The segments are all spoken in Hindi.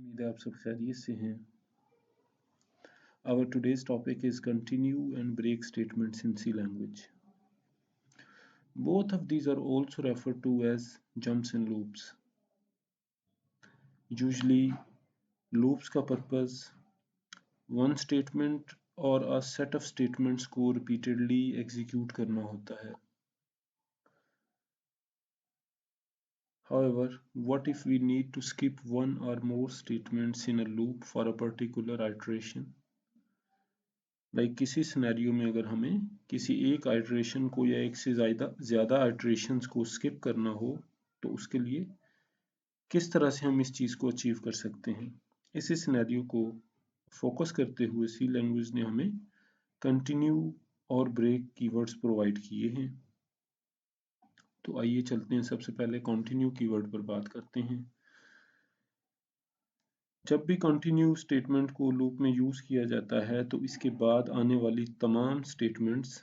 उम्मीद है आप सब खैरियत से हैं। Our today's topic is continue and break statements in C language. Both of these are also referred to as jumps and loops. Usually, loops का purpose one statement or a set of statements को repeatedly execute करना होता है. However, what if we need to skip one or more statements in a loop for a particular iteration? किसी सिनेरियो में अगर हमें किसी एक आइटरेशन को या एक से ज़्यादा आइटरेशंस को स्किप करना हो तो उसके लिए किस तरह से हम इस चीज़ को अचीव कर सकते हैं। इसी सिनेरियो को फोकस करते हुए सी लैंग्वेज ने हमें कंटिन्यू और ब्रेक कीवर्ड्स प्रोवाइड किए हैं। तो आइए चलते हैं, सबसे पहले कंटिन्यू कीवर्ड पर बात करते हैं। जब भी कंटिन्यू स्टेटमेंट को लूप में यूज़ किया जाता है तो इसके बाद आने वाली तमाम स्टेटमेंट्स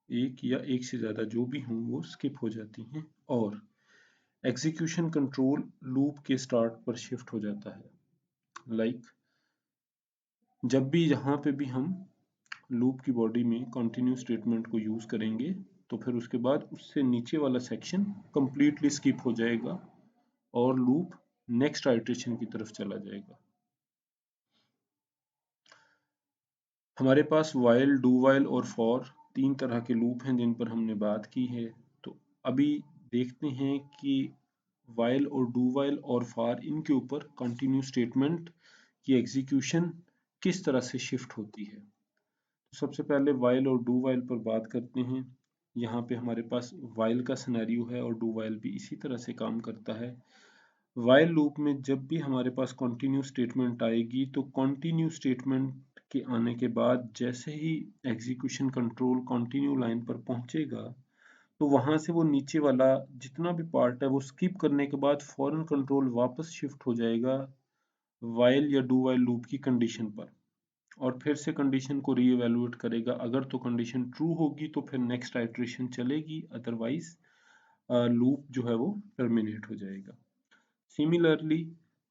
एक या एक से ज़्यादा जो भी हों वो स्किप हो जाती हैं और एग्जीक्यूशन कंट्रोल लूप के स्टार्ट पर शिफ्ट हो जाता है। जब भी यहाँ पे भी हम लूप की बॉडी में कंटिन्यू स्टेटमेंट को यूज़ करेंगे तो फिर उसके बाद उससे नीचे वाला सेक्शन कंप्लीटली स्किप हो जाएगा और लूप नेक्स्ट आइटरेशन की तरफ चला जाएगा। हमारे पास वाइल, डू वाइल और फॉर 3 तरह के लूप हैं जिन पर हमने बात की है। तो अभी देखते हैं कि वाइल और डू वाइल और फॉर इनके ऊपर कंटिन्यू स्टेटमेंट की एग्जीक्यूशन किस तरह से शिफ्ट होती है। तो सबसे पहले वाइल और डू वाइल पर बात करते हैं। यहाँ पे हमारे पास वाइल का सिनेरियो है और डू वाइल भी इसी तरह से काम करता है। वाइल लूप में जब भी हमारे पास कंटिन्यू स्टेटमेंट आएगी तो कंटिन्यू स्टेटमेंट के आने के बाद जैसे ही एग्जीक्यूशन कंट्रोल कंटिन्यू लाइन पर पहुंचेगा तो वहां से वो नीचे वाला जितना भी पार्ट है वो स्किप करने के बाद फॉरन कंट्रोल वापस शिफ्ट हो जाएगा वाइल या डू वाइल लूप की कंडीशन पर और फिर से कंडीशन को रीएवैल्यूएट करेगा। अगर तो कंडीशन ट्रू होगी तो फिर नेक्स्ट आइटरेशन चलेगी, अदरवाइज लूप जो है वो टर्मिनेट हो जाएगा। सिमिलरली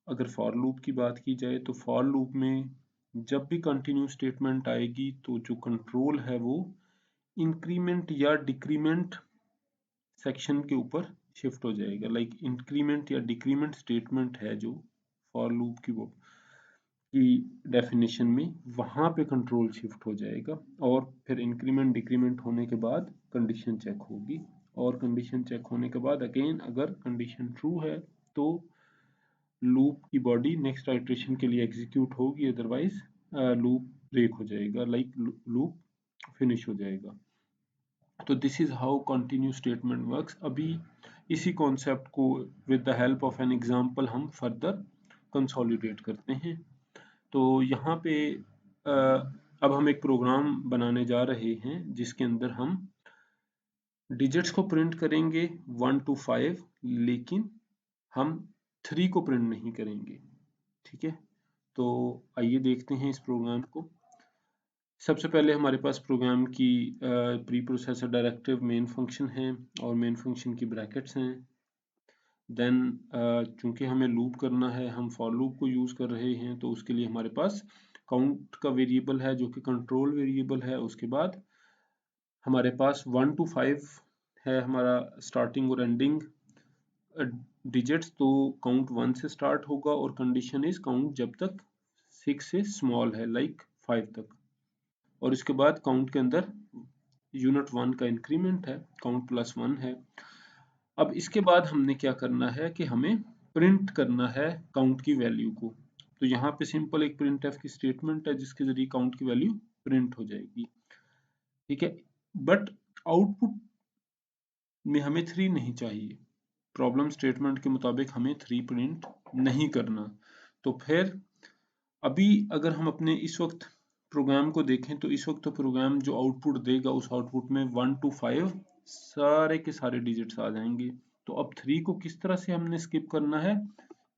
अगर फॉर लूप की बात की जाए तो फॉर लूप में जब भी कंटिन्यू स्टेटमेंट आएगी तो जो कंट्रोल है वो इंक्रीमेंट या डिक्रीमेंट सेक्शन के ऊपर शिफ्ट हो जाएगा। इंक्रीमेंट या डिक्रीमेंट स्टेटमेंट है जो फॉर लूप की डेफिनेशन में, वहां पे कंट्रोल शिफ्ट हो जाएगा और फिर इंक्रीमेंट डिक्रीमेंट होने के बाद कंडीशन चेक होगी और कंडीशन चेक होने के बाद अगेन अगर कंडीशन ट्रू है तो लूप की बॉडी नेक्स्ट आइटरेशन के लिए एग्जीक्यूट होगी, अदरवाइज लूप ब्रेक हो जाएगा, लूप फिनिश हो जाएगा। तो this is how continue statement works. अभी इसी कॉन्सेप्ट को with the help of an example हम फर्दर कंसोलिडेट करते हैं। तो यहाँ पे अब हम एक प्रोग्राम बनाने जा रहे हैं जिसके अंदर हम डिजिट्स को प्रिंट करेंगे 1 to 5, लेकिन हम 3 को प्रिंट नहीं करेंगे। ठीक है, तो आइए देखते हैं इस प्रोग्राम को। सबसे पहले हमारे पास प्रोग्राम की pre processor directive main function है और मेन फंक्शन की ब्रैकेट्स हैं। देन चूंकि हमें लूप करना है, हम फॉर लूप को यूज़ कर रहे हैं तो उसके लिए हमारे पास काउंट का वेरिएबल है जो कि कंट्रोल वेरिएबल है। उसके बाद हमारे पास 1 to 5 है हमारा स्टार्टिंग और एंडिंग डिजिट्स, तो काउंट 1 से स्टार्ट होगा और कंडीशन इज काउंट जब तक 6 से स्मॉल है 5 तक, और इसके बाद काउंट के अंदर यूनिट 1 का इंक्रीमेंट है, काउंट +1 है। अब इसके बाद हमने क्या करना है कि हमें प्रिंट करना है काउंट की वैल्यू को। तो यहाँ पे सिंपल एक प्रिंट एफ की स्टेटमेंट है जिसके जरिए काउंट की वैल्यू प्रिंट हो जाएगी। ठीक है, बट आउटपुट में हमें 3 नहीं चाहिए। प्रॉब्लम स्टेटमेंट के मुताबिक हमें 3 प्रिंट नहीं करना। तो फिर अभी अगर हम अपने इस वक्त प्रोग्राम को देखें तो इस वक्त तो प्रोग्राम जो आउटपुट देगा उस आउटपुट में 1 to 5 सारे के सारे डिजिट्स आ जाएंगे। तो अब 3 को किस तरह से हमने स्किप करना है,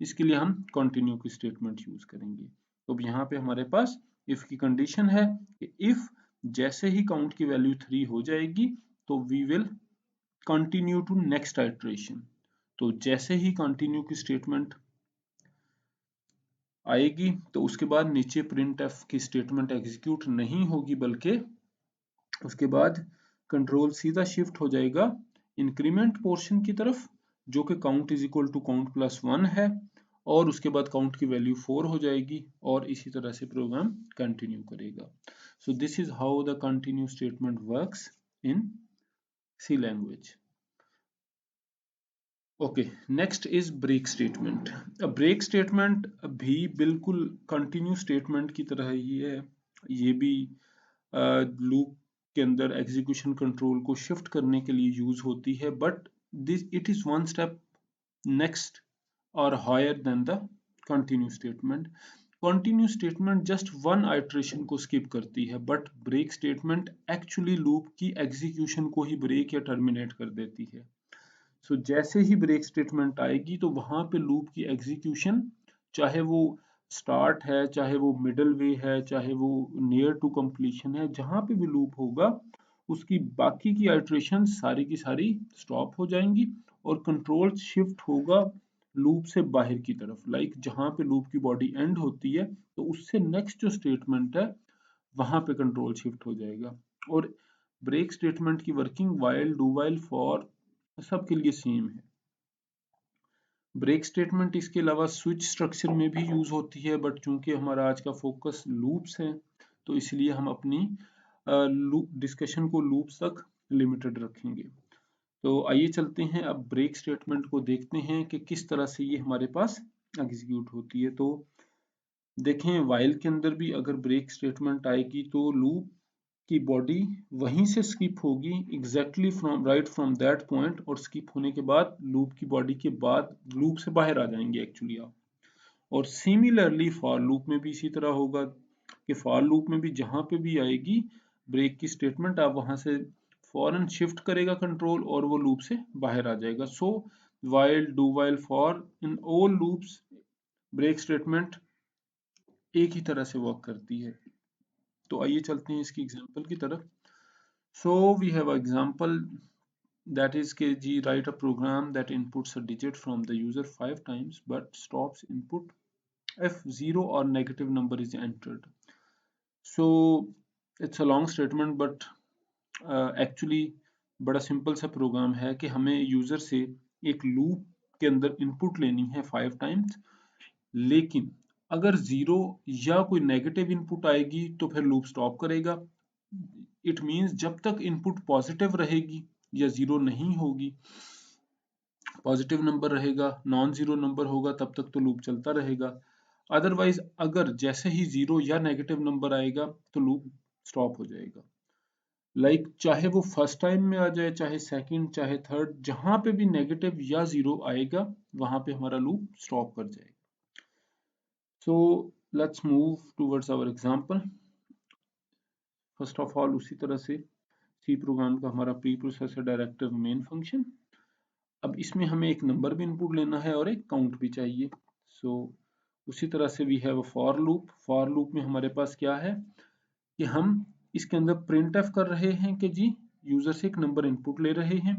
इसके लिए हम कंटिन्यू की स्टेटमेंट यूज करेंगे। तो अब यहाँ पे हमारे पास इफ की कंडीशन है कि इफ जैसे ही काउंट की वैल्यू 3 हो जाएगी तो we will continue to next iteration. तो जैसे ही कंटिन्यू की स्टेटमेंट आएगी तो उसके बाद नीचे प्रिंट एफ की स्टेटमेंट एग्जीक्यूट नहीं होगी, बल्कि उसके बाद कंट्रोल सीधा शिफ्ट हो जाएगा इंक्रीमेंट पोर्शन की तरफ, जो कि count is equal to count plus 1 है, और उसके बाद काउंट की वैल्यू 4 हो जाएगी, और इसी तरह से प्रोग्राम कंटिन्यू करेगा। So this is how the continue statement works in C language. Okay, next is break statement. Break statement भी बिल्कुल कंटिन्यू स्टेटमेंट की तरह ही है। ये भी लूप के अंदर एग्जीक्यूशन कंट्रोल को शिफ्ट करने के लिए यूज होती है, but this it is one step next और higher than the continue statement. Continue statement just one iteration को स्किप करती है, but break statement actually loop की एग्जीक्यूशन को ही ब्रेक या टर्मिनेट कर देती है। सो जैसे ही ब्रेक स्टेटमेंट आएगी तो वहां पे लूप की एग्जीक्यूशन, चाहे वो स्टार्ट है, चाहे वो मिडल वे है, चाहे वो नियर टू कंप्लीशन है, जहां पे भी लूप होगा उसकी बाकी की आइटरेशन सारी की सारी स्टॉप हो जाएंगी, और कंट्रोल शिफ्ट होगा लूप से बाहर की तरफ। लाइक जहां पे लूप की बॉडी एंड होती है तो उससे नेक्स्ट जो स्टेटमेंट है वहां पे कंट्रोल शिफ्ट हो जाएगा। और ब्रेक स्टेटमेंट की working while, do while, for सबके लिए सेम है। ब्रेक स्टेटमेंट इसके अलावा स्विच स्ट्रक्चर में भी यूज होती है, बट चूंकि हमारा आज का फोकस लूप्स है तो इसलिए हम अपनी लूप डिस्कशन को लूप्स तक लिमिटेड रखेंगे। तो आइए चलते हैं अब ब्रेक स्टेटमेंट को देखते हैं कि किस तरह से ये हमारे पास एग्जीक्यूट होती है। तो देखें, वाइल के अंदर भी अगर ब्रेक स्टेटमेंट आएगी तो लूप की बॉडी वहीं से स्किप होगी exactly from right from that point, और स्किप होने के बाद लूप की बॉडी के बाद लूप से बाहर आ जाएंगे एक्चुअली आप। और सिमिलरली फॉर लूप में भी इसी तरह होगा कि फॉर लूप में भी जहां पे भी आएगी ब्रेक की स्टेटमेंट, आप वहां से फॉरन शिफ्ट करेगा कंट्रोल और वो लूप से बाहर आ जाएगा। So while, do while, for, in all loops break statement एक ही तरह से वर्क करती है। तो आइए चलते हैं इसकी एग्जांपल की तरफ। So we have an example, that is KG write a program that inputs a digit from the user 5 times but stops input if 0 or negative number is entered. So it's a long statement, but actually बड़ा सिंपल सा प्रोग्राम है कि हमें यूजर से एक लूप के अंदर इनपुट लेनी है 5 टाइम्स, लेकिन अगर 0 या कोई नेगेटिव इनपुट आएगी तो फिर लूप स्टॉप करेगा। इट मींस जब तक इनपुट पॉजिटिव रहेगी या 0 नहीं होगी, पॉजिटिव नंबर रहेगा, नॉन जीरो नंबर होगा, तब तक तो लूप चलता रहेगा। अदरवाइज अगर जैसे ही 0 या नेगेटिव नंबर आएगा तो लूप स्टॉप हो जाएगा। लाइक चाहे वो फर्स्ट टाइम में आ जाए, चाहे सेकंड, चाहे थर्ड, जहां पे भी नेगेटिव या 0 आएगा वहां पे हमारा लूप स्टॉप कर जाएगा। So let's move towards our example. First of all उसी तरह से सी प्रोग्राम का हमारा pre processor directive main function. अब इसमें हमें एक नंबर भी इनपुट लेना है और एक काउंट भी चाहिए। सो उसी तरह से we have a for loop. For loop में हमारे पास क्या है कि हम इसके अंदर प्रिंट एफ कर रहे हैं कि जी यूजर से एक नंबर इनपुट ले रहे हैं,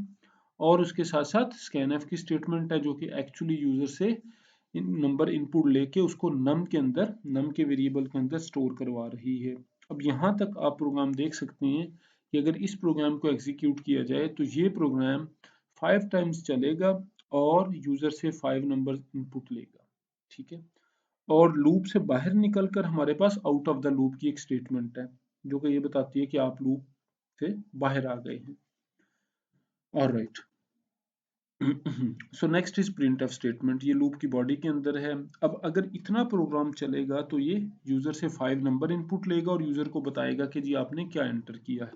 और उसके साथ साथ स्कैन एफ की स्टेटमेंट है जो कि एक्चुअली यूजर से नंबर इनपुट लेके उसको नम के अंदर, नम के वेरिएबल के अंदर स्टोर करवा रही है। अब यहाँ तक आप प्रोग्राम देख सकते हैं कि अगर इस प्रोग्राम को एग्जीक्यूट किया जाए तो ये प्रोग्राम 5 टाइम्स चलेगा और यूजर से 5 नंबर इनपुट लेगा। ठीक है, और लूप से बाहर निकलकर हमारे pass out of the loop की एक स्टेटमेंट है जो कि ये बताती है कि आप लूप से बाहर आ गए हैं। Alright, so next is print F statement. ये लूप की बॉडी के अंदर है। अब अगर इतना प्रोग्राम चलेगा तो ये यूजर से 5 नंबर इनपुट लेगा और यूजर को बताएगा कि जी आपने क्या एंटर किया है।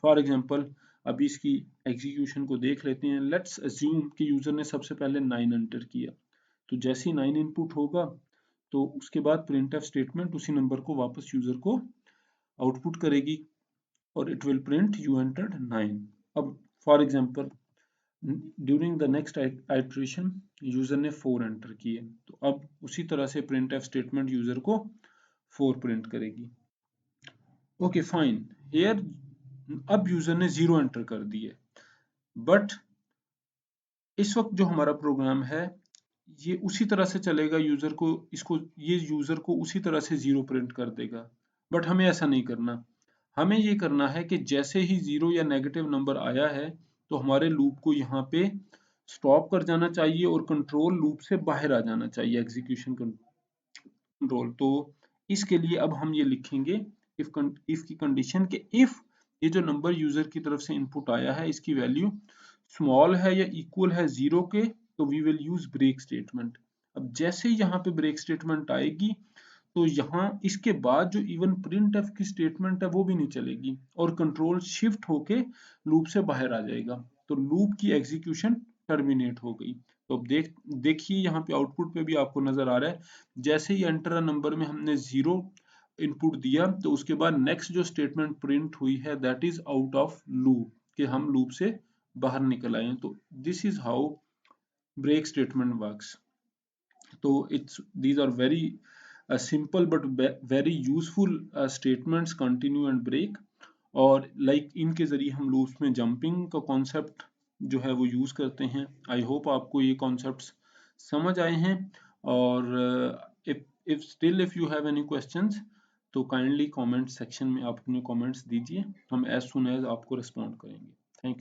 फॉर एग्जांपल अभी इसकी एग्जीक्यूशन को देख लेते हैं। लेट्स अज्यूम कि यूजर ने सबसे पहले 9 एंटर किया, तो जैसे ही 9 इनपुट होगा तो उसके बाद प्रिंट एफ स्टेटमेंट उसी नंबर को वापस यूजर को आउटपुट करेगी और it will print you entered 9। अब for example during the next iteration user ने 4 एंटर किए, तो अब उसी तरह से प्रिंट एफ स्टेटमेंट यूजर को 4 प्रिंट करेगी। ओके फाइन, हियर अब यूजर ने 0 एंटर कर दिए, बट इस वक्त जो हमारा प्रोग्राम है ये उसी तरह से चलेगा, यूजर को इसको ये यूजर को उसी तरह से जीरो प्रिंट कर देगा। बट हमें ऐसा नहीं करना, हमें ये करना है कि जैसे ही जीरो या नेगेटिव नंबर आया है तो हमारे लूप को यहाँ पे स्टॉप कर जाना चाहिए और कंट्रोल लूप से बाहर आ जाना चाहिए, एग्जीक्यूशन कंट्रोल। तो इसके लिए अब हम ये लिखेंगे इफ की कंडीशन के इफ ये जो नंबर यूजर की तरफ से इनपुट आया है इसकी वैल्यू स्मॉल है या इक्वल है जीरो के, तो we will use break statement. अब जैसे ही यहाँ पे ब्रेक स्टेटमेंट आएगी तो यहाँ इसके बाद जो इवन प्रिंट एफ की स्टेटमेंट है वो भी नहीं चलेगी और कंट्रोल शिफ्ट होके लूप से बाहर आ जाएगा, तो लूप की एग्जीक्यूशन टर्मिनेट हो गई। तो अब देखिए यहाँ पे आउटपुट पे भी आपको नजर आ रहा है, जैसे ही एंटर नंबर में हमने जीरो इनपुट दिया तो उसके बाद नेक्स्ट जो स्टेटमेंट प्रिंट हुई है that is out of loop, कि हम लूप से बाहर निकल आए। तो this is how break statement works. तो it's these are very simple but very useful statements, continue and break। और इनके जरिए हम लूप्स में जंपिंग का कॉन्सेप्ट जो है वो यूज करते हैं। आई होप आपको ये कॉन्सेप्ट्स समझ आए हैं। और if still if you have any questions तो काइंडली कमेंट सेक्शन में आप अपने कमेंट्स दीजिए, हम एज सुन एज आपको रिस्पॉन्ड करेंगे।